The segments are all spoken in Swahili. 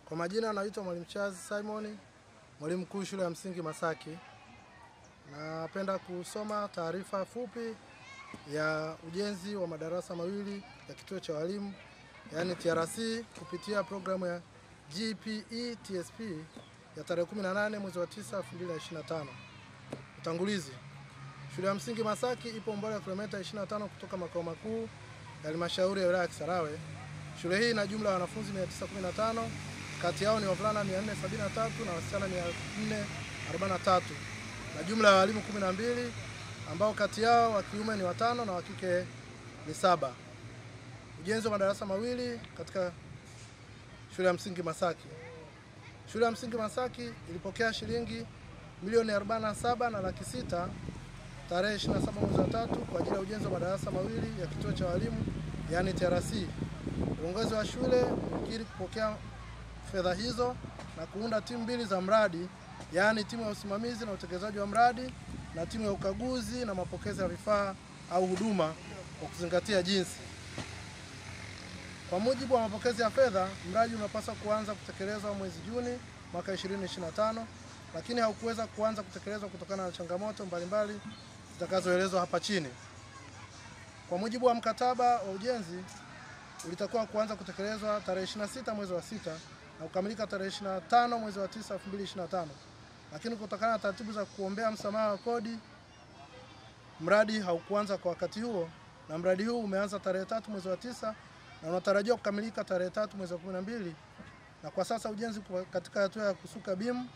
Kwa majina naitwa Mwalimu Charles Simon, mwalimu mkuu shule ya msingi Masaki. Napenda kusoma taarifa fupi ya ujenzi wa madarasa mawili ya kituo cha walimu, yani TRC, kupitia programu ya GPE-TSP ya tarehe 18 mwezi wa 9 2025. Utangulizi. Shule ya msingi Masaki ipo umbali wa kilomita 25 kutoka makao makuu ya halmashauri ya wilaya ya Kisarawe. Shule hii ina jumla ya wanafunzi 915, kati yao ni wavulana 473 na wasichana 443, na jumla ya walimu 12 ambao kati yao wa kiume ni 5 na wa kike ni 7. Ujenzi wa madarasa mawili katika shule ya msingi Masaki. Shule ya msingi Masaki ilipokea shilingi milioni 47 na laki 6 tarehe 27 mwezi wa 3 kwa ajili ya ujenzi wa madarasa mawili ya kituo cha walimu, yani TRC. Uongozi wa shule ukiri kupokea fedha hizo na kuunda timu mbili za mradi, yani timu ya usimamizi na utekelezaji wa mradi na timu ya ukaguzi na mapokezi ya vifaa au huduma, kwa kuzingatia jinsi. Kwa mujibu wa mapokezi ya fedha, mradi unapaswa kuanza kutekelezwa mwezi Juni mwaka 2025, lakini haukuweza kuanza kutekelezwa kutokana na changamoto mbalimbali zitakazoelezwa hapa chini. Kwa mujibu wa mkataba wa ujenzi, ulitakiwa kuanza kutekelezwa tarehe 26 mwezi wa 6 na kukamilika tarehe 25 mwezi wa 9 2025, lakini kutokana na taratibu za kuombea msamaha wa kodi, mradi haukuanza kwa wakati huo, na mradi huu umeanza tarehe 3 mwezi wa 9 na unatarajiwa kukamilika tarehe 3 mwezi wa 12, na kwa sasa ujenzi katika hatua ya kusuka bimu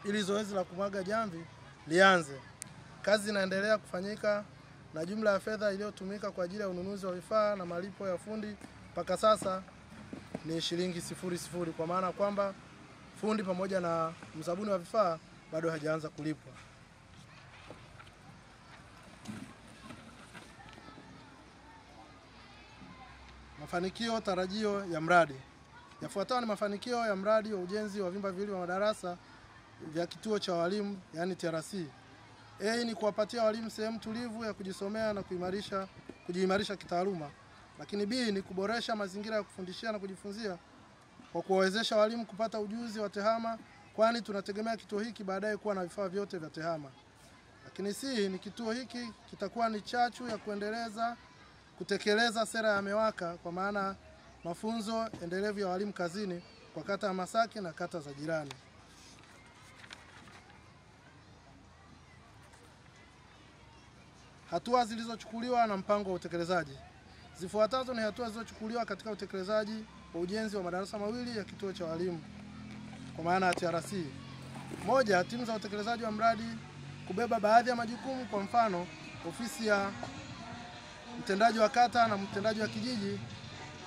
ili zoezi la kumwaga jamvi lianze. Kazi inaendelea kufanyika na jumla ya fedha iliyotumika kwa ajili ya ununuzi wa vifaa na malipo ya fundi mpaka sasa ni shilingi 00, kwa maana kwamba fundi pamoja na mzabuni wa vifaa bado hajaanza kulipwa. Mafanikio tarajio ya mradi. Yafuatayo ni mafanikio ya mradi wa ujenzi wa vyumba viwili vya madarasa vya kituo cha walimu, yani TRC. A ni kuwapatia walimu sehemu tulivu ya kujisomea na kujiimarisha kitaaluma. Lakini B ni kuboresha mazingira ya kufundishia na kujifunzia kwa kuwawezesha walimu kupata ujuzi wa tehama, kwani tunategemea kituo hiki baadaye kuwa na vifaa vyote vya tehama. Lakini C ni kituo hiki kitakuwa ni chachu ya kutekeleza sera ya MEWAKA, kwa maana mafunzo endelevu ya walimu kazini kwa kata ya Masaki na kata za jirani. Hatua zilizochukuliwa na mpango wa utekelezaji. Zifuatazo ni hatua zilizochukuliwa katika utekelezaji wa ujenzi wa madarasa mawili ya kituo cha walimu kwa maana ya TRC. Moja, timu za utekelezaji wa mradi kubeba baadhi ya majukumu. Kwa mfano, ofisi ya mtendaji wa kata na mtendaji wa kijiji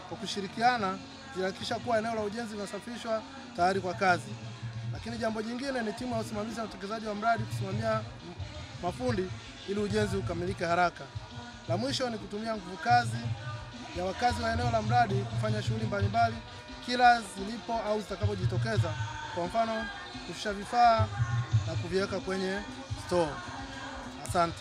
kwa kushirikiana zilihakikisha kuwa eneo la ujenzi linasafishwa tayari kwa kazi. Lakini jambo jingine ni timu ya usimamizi na utekelezaji wa mradi kusimamia mafundi ili ujenzi ukamilike haraka. La mwisho ni kutumia nguvu kazi ya wakazi wa eneo la mradi kufanya shughuli mbalimbali kila zilipo au zitakapojitokeza, kwa mfano kushusha vifaa na kuviweka kwenye store. Asante.